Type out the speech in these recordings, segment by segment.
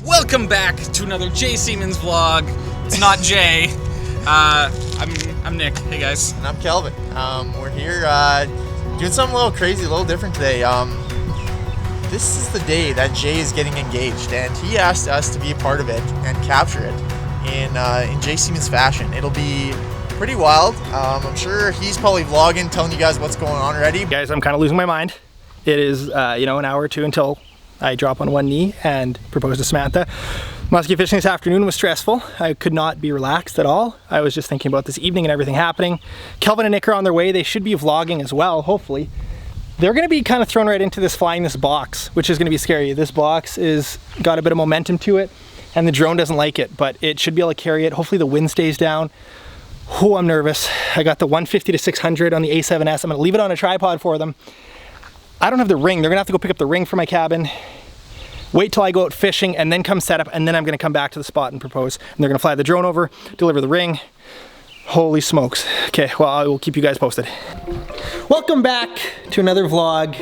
Welcome back to another Jay Siemens vlog. It's not Jay. I'm Nick. Hey guys. And I'm Kelvin. We're here doing something a little crazy, a little different today. This is the day that Jay is getting engaged, and he asked us to be a part of it and capture it in Jay Siemens fashion. It'll be pretty wild. I'm sure he's probably vlogging, telling you guys what's going on already. Guys, I'm kind of losing my mind. It is, an hour or two until I drop on one knee and propose to Samantha. Muskie fishing this afternoon was stressful. I could not be relaxed at all. I was just thinking about this evening and everything happening. Kelvin and Nick are on their way. They should be vlogging as well, hopefully. They're gonna be kind of thrown right into this flying this box, which is gonna be scary. This box is got a bit of momentum to it and the drone doesn't like it, but it should be able to carry it. Hopefully the wind stays down. Oh, I'm nervous. I got the 150 to 600 on the A7S. I'm gonna leave it on a tripod for them. I don't have the ring. They're gonna have to go pick up the ring for my cabin, wait till I go out fishing, and then come set up, and then I'm gonna come back to the spot and propose. And they're gonna fly the drone over, deliver the ring. Holy smokes. Okay, well, I will keep you guys posted. Welcome back to another vlog.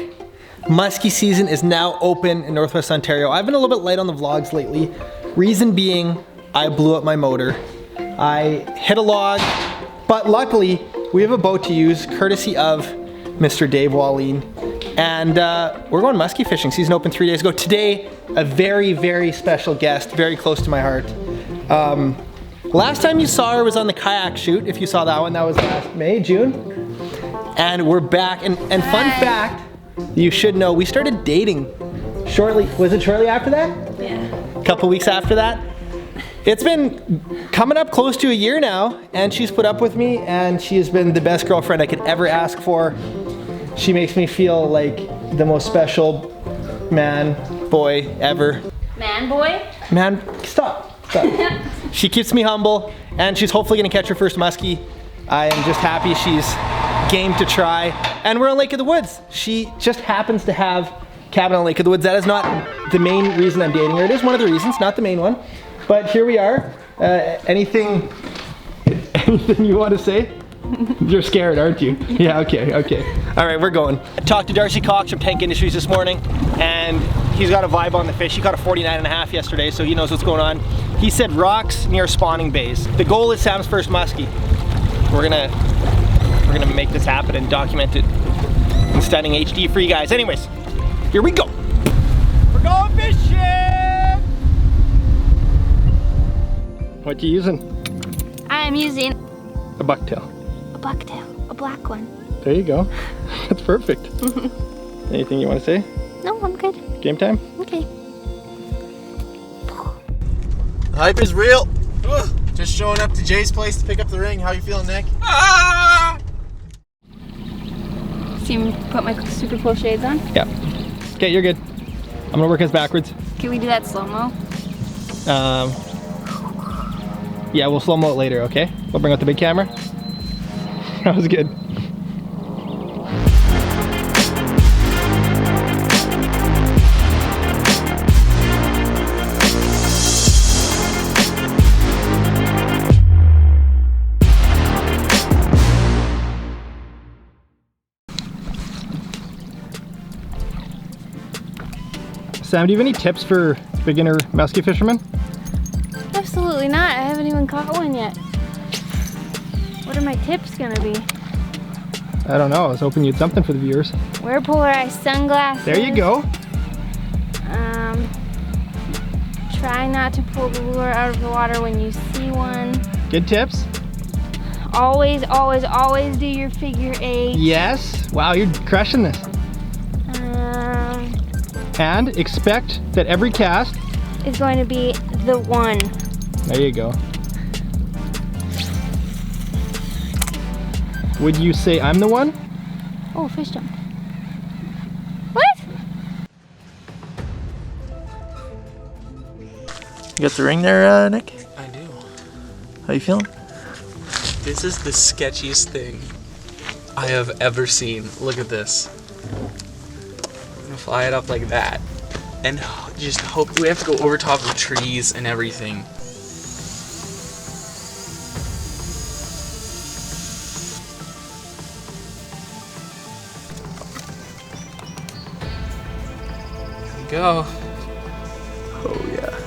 Muskie season is now open in Northwest Ontario. I've been a little bit light on the vlogs lately. Reason being, I blew up my motor. I hit a log, but luckily, we have a boat to use, courtesy of Mr. Dave Wallin. And we're going muskie fishing. Season opened 3 days ago. Today, a very, very special guest, very close to my heart. Last time you saw her was on the kayak shoot. If you saw that one, that was last May, June. And we're back. And fun fact, you should know, we started dating shortly. Was it shortly after that? Yeah. A couple weeks after that. It's been coming up close to a year now, and she's put up with me, and she has been the best girlfriend I could ever ask for. She makes me feel like the most special man, boy, ever. Man, boy? Man, stop. She keeps me humble, and she's hopefully gonna catch her first muskie. I am just happy she's game to try. And we're on Lake of the Woods. She just happens to have cabin on Lake of the Woods. That is not the main reason I'm dating her. It is one of the reasons, not the main one. But here we are. Anything you want to say? You're scared, aren't you? Yeah, okay. All right, we're going. I talked to Darcy Cox from Tank Industries this morning, and he's got a vibe on the fish. He caught a 49.5 yesterday, so he knows what's going on. He said rocks near spawning bays. The goal is Sam's first muskie. We're gonna make this happen and document it in stunning HD for you guys. Anyways, here we go. We're going fishing! What you using? I am using A bucktail. a bucktail, a black one. There you go. That's perfect. Anything you want to say? No, I'm good. Game time? Okay. The hype is real. Just showing up to Jay's place to pick up the ring. How you feeling, Nick? See me put my super cool shades on? Yeah. Okay, you're good. I'm gonna work us backwards. Can we do that slow-mo? Yeah, we'll slow-mo it later, okay? We'll bring out the big camera. That was good. Sam, do you have any tips for beginner muskie fishermen? Absolutely not. I haven't even caught one yet. What are my tips gonna be? I don't know. I was hoping you had something for the viewers. Wear polarized sunglasses. There you go. Try not to pull the lure out of the water when you see one. Good tips. Always, always, always do your figure eight. Yes. Wow, you're crushing this. And expect that every cast Is going to be the one. There you go. Would you say I'm the one? Oh, fish jumped. What? You got the ring there, Nick? I do. How you feeling? This is the sketchiest thing I have ever seen. Look at this. I'm gonna fly it up like that. And just hope we have to go over top of trees and everything. There we go. Oh yeah.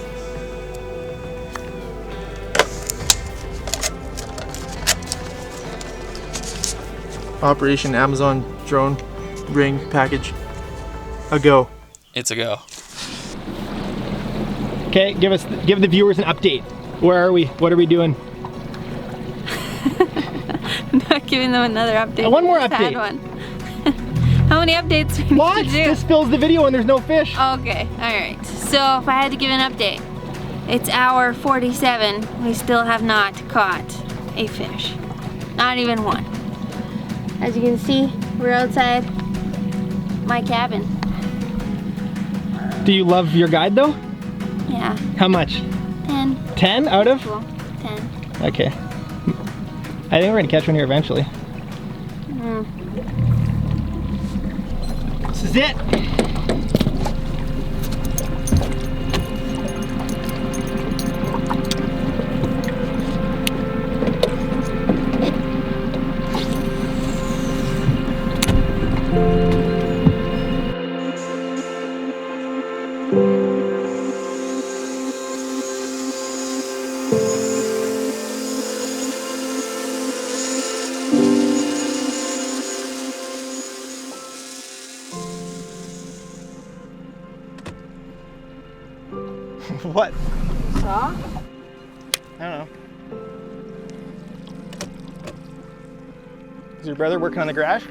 Operation Amazon drone ring package a go. It's a go. Okay, give the viewers an update. Where are we? What are we doing? I'm not giving them another update. One more We just had update. one. How many updates do we need What? to do? This fills the video and there's no fish. Okay, alright. So if I had to give an update, it's hour 47. We still have not caught a fish. Not even one. As you can see, we're outside my cabin. Do you love your guide though? Yeah, How much? 10. 10 out of? Cool. 10. Okay. I think we're gonna catch one here eventually. Mm. This is it. What? Saw? I don't know. Is your brother working on the garage?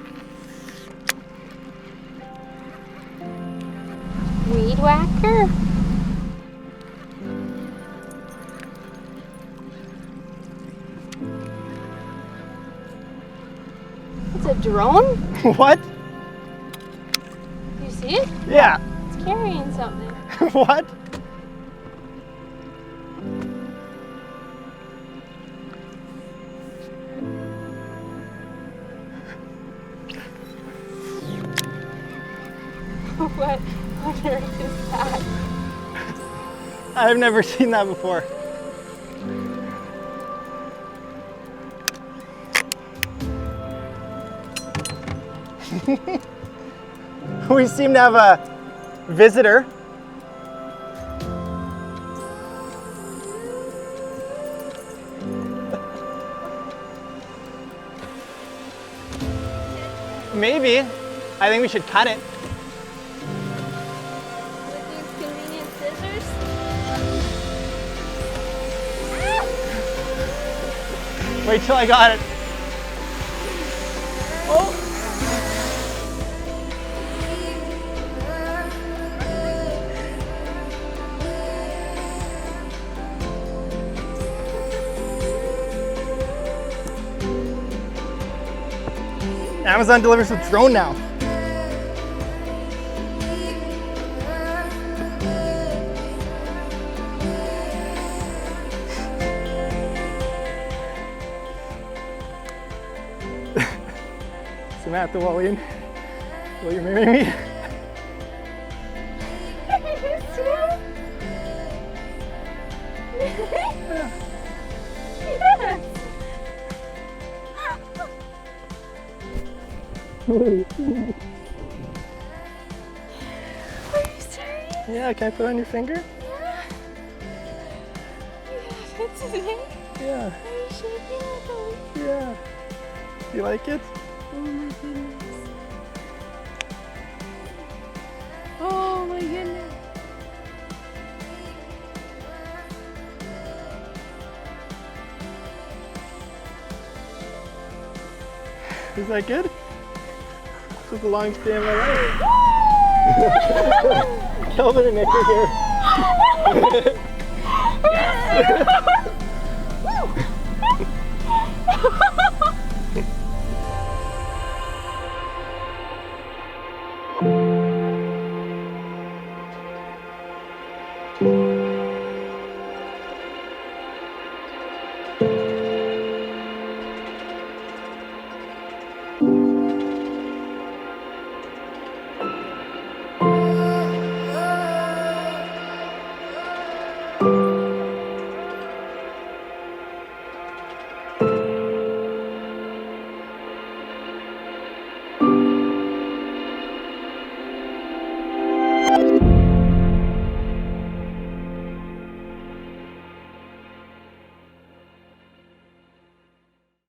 Weed whacker? It's a drone? What? You see it? Yeah. It's carrying something. What? What on earth is that? I've never seen that before. We seem to have a visitor. Maybe. I think we should cut it. With these convenient scissors? Wait till I got it. Oh. Amazon delivers with drone now. Samantha Wallin, will you marry me? Are you serious? Yeah, can I put it on your finger? Yeah. That's it. Yeah, Are you shaking it? yeah. Do you like it? Oh my goodness. Oh my goodness. Is that good? This was the longest day of my life. Kelvin and Nick are here.